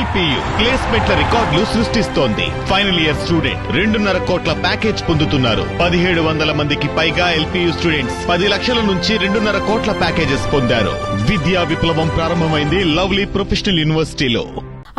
LPU ప్లేస్మెంట్ల రికార్డులు సృష్టిస్తోంది. Final year student 2.5 కోట్ల ప్యాకేజ్ పొందుతున్నారు. 1700 మందికి పైగా ఎల్పియు స్టూడెంట్స్ 10 లక్షల నుంచి 2.5 కోట్ల ప్యాకేజెస్ పొందారు. విద్యా విప్లవం ప్రారంభమైంది లవ్లీ ప్రొఫెషనల్ యూనివర్సిటీలో.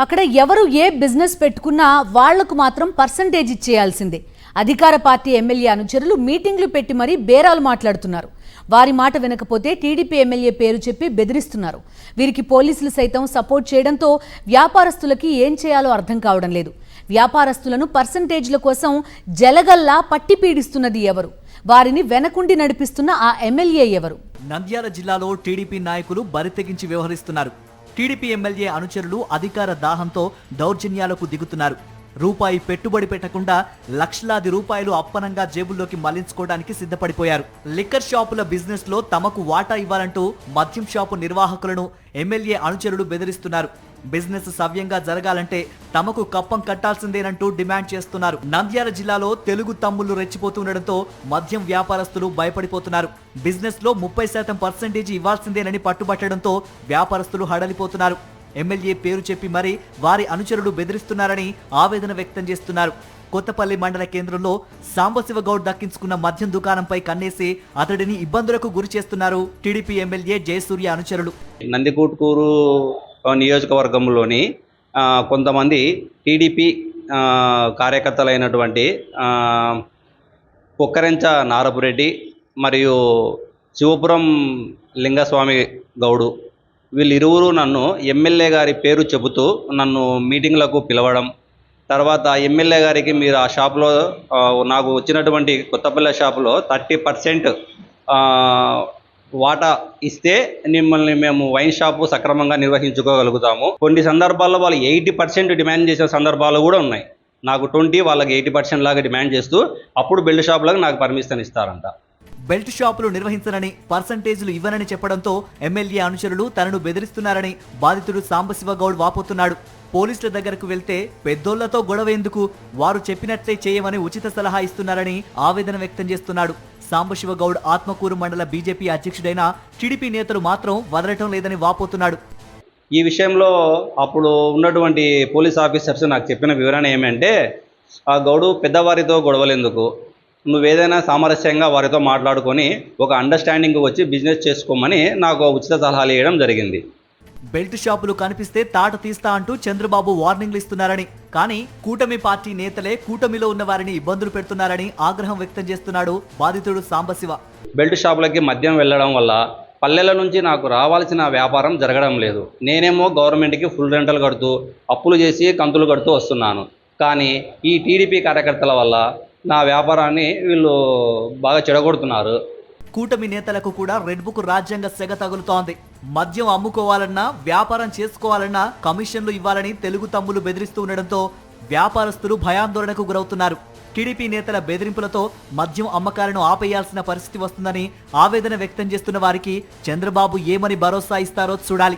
అక్కడ ఎవరు ఏ బిజినెస్ పెట్టుకున్నా వాళ్లకు మాత్రం పర్సంటేజ్ ఇచ్చేయాల్సిందే. అధికార పార్టీ ఎమ్మెల్యే అనుచరులు మీటింగ్లు పెట్టి మరీ బేరాలు మాట్లాడుతున్నారు. వారి మాట వినకపోతే టీడీపీ ఎమ్మెల్యే పేరు చెప్పి బెదిరిస్తున్నారు. వీరికి పోలీసులు సైతం సపోర్ట్ చేయడంతో వ్యాపారస్తులకి ఏం చేయాలో అర్థం కావడం లేదు. వ్యాపారస్తులను పర్సంటేజ్ల కోసం జలగల్లా పట్టి పీడిస్తున్నది ఎవరు? వారిని వెనకుండి నడిపిస్తున్న ఆ ఎమ్మెల్యే ఎవరు? నంద్యాల జిల్లాలో టీడీపీ నాయకులు బరితెగించి వ్యవహరిస్తున్నారు. టీడీపీ ఎమ్మెల్యే అనుచరులు అధికార దాహంతో దౌర్జన్యాలకు దిగుతున్నారు. రూపాయి పెట్టుబడి పెట్టకుండా లక్షలాది రూపాయలు అప్పనంగా జేబుల్లోకి మళ్లించుకోవడానికి సిద్ధపడిపోయారు. లిక్కర్ షాపుల బిజినెస్ లో తమకు వాటా ఇవ్వాలంటూ మద్యం షాపు నిర్వాహకులను ఎమ్మెల్యే అనుచరులు బెదిరిస్తున్నారు. బిజినెస్ సవ్యంగా జరగాలంటే తమకు కప్పం కట్టాల్సిందేనంటూ డిమాండ్ చేస్తున్నారు. నంద్యాల జిల్లాలో తెలుగు తమ్ముళ్లు రెచ్చిపోతుండటంతో మద్యం వ్యాపారస్తులు భయపడిపోతున్నారు. బిజినెస్ లో 30% ఇవ్వాల్సిందేనని పట్టుబట్టడంతో వ్యాపారస్తులు హడలిపోతున్నారు. ఎమ్మెల్యే పేరు చెప్పి మరీ వారి అనుచరులు బెదిరిస్తున్నారని ఆవేదన వ్యక్తం చేస్తున్నారు. కొత్తపల్లి మండల కేంద్రంలో సాంబశివ గౌడ్ దక్కించుకున్న మద్యం దుకాణంపై కన్నేసి అతడిని ఇబ్బందులకు గురి చేస్తున్నారు టీడీపీ ఎమ్మెల్యే జయసూర్య అనుచరులు. నందికొట్కూరు నియోజకవర్గంలోని కొంతమంది టీడీపీ కార్యకర్తలైనటువంటి పొక్కరెంచ నారపురెడ్డి మరియు శివపురం లింగస్వామి గౌడు వీళ్ళిరువురు నన్ను ఎమ్మెల్యే గారి పేరు చెబుతూ నన్ను మీటింగ్లకు పిలవడం, తర్వాత ఎమ్మెల్యే గారికి మీరు ఆ షాప్లో నాకు వచ్చినటువంటి కొత్తపల్లి షాపులో 30% వాటా ఇస్తే మిమ్మల్ని మేము వైన్ షాపు సక్రమంగా నిర్వహించుకోగలుగుతాము. కొన్ని సందర్భాల్లో వాళ్ళు 80% డిమాండ్ చేసిన సందర్భాలు కూడా ఉన్నాయి. నాకు 20, వాళ్ళకి 80% లాగా డిమాండ్ చేస్తూ అప్పుడు బెల్ట్ షాపులకు నాకు పర్మిషన్ ఇస్తారంట. బెల్ట్ షాపులు నిర్వహించనని, పర్సంటేజీలు ఇవ్వనని చెప్పడంతో ఎమ్మెల్యే అనుచరులు తనను బెదిరిస్తున్నారని బాధితుడు సాంబశివ గౌడ్ వాపోతున్నాడు. పోలీసుల దగ్గరకు వెళ్తే పెద్దోళ్లతో గొడవ ఎందుకు, వారు చెప్పినట్లే చేయమని ఉచిత సలహా ఇస్తున్నారని ఆవేదన వ్యక్తం చేస్తున్నాడు. సాంబశివ గౌడ్ ఆత్మకూరు మండల బీజేపీ అధ్యక్షుడైన టీడీపీ నేతలు మాత్రం వదలటం లేదని వాపోతున్నాడు. ఈ విషయంలో అప్పుడు ఉన్నటువంటి పోలీస్ ఆఫీసర్స్ నాకు చెప్పిన వివరణ ఏమంటే, ఆ గౌడు పెద్దవారితో గొడవలెందుకు, నువ్వేదైనా సామరస్యంగా వారితో మాట్లాడుకొని ఒక అండర్స్టాండింగ్ వచ్చి బిజినెస్ చేసుకోమని నాకు ఉచిత సలహాలు ఇవ్వడం జరిగింది. బెల్ట్ షాపులు కనిపిస్తే తాట తీస్తా అంటూ చంద్రబాబు వార్నింగ్లు ఇస్తున్నారని, కానీ కూటమి పార్టీ నేతలే కూటమిలో ఉన్న వారిని ఇబ్బందులు పెడుతున్నారని ఆగ్రహం వ్యక్తం చేస్తున్నాడు బాధితుడు సాంబశివ. బెల్ట్ షాపులకి మద్యం వెళ్ళడం వల్ల పల్లెల నుంచి నాకు రావాల్సిన వ్యాపారం జరగడం లేదు. నేనేమో గవర్నమెంట్కి ఫుల్ రెంటల్ కడుతూ అప్పులు చేసి కంతులు కడుతూ వస్తున్నాను. కానీ ఈ టీడీపీ కార్యకర్తల వల్ల నా వ్యాపారాన్ని వీళ్ళు బాగా చెడగొడుతున్నారు. కూటమి నేతలకు కూడా రెడ్ బుక్ రాజ్యాంగ సెగ తగులుతోంది. మద్యం అమ్ముకోవాలన్నా, వ్యాపారం చేసుకోవాలన్నా కమిషన్లు ఇవ్వాలని తెలుగు తమ్ములు బెదిరిస్తూ ఉండడంతో వ్యాపారస్తులు భయాందోళనకు గురవుతున్నారు. టీడీపీ నేతల బెదిరింపులతో మద్యం అమ్మకాలను ఆపేయాల్సిన పరిస్థితి వస్తుందని ఆవేదన వ్యక్తం చేస్తున్న వారికి చంద్రబాబు ఏమని భరోసా ఇస్తారో చూడాలి.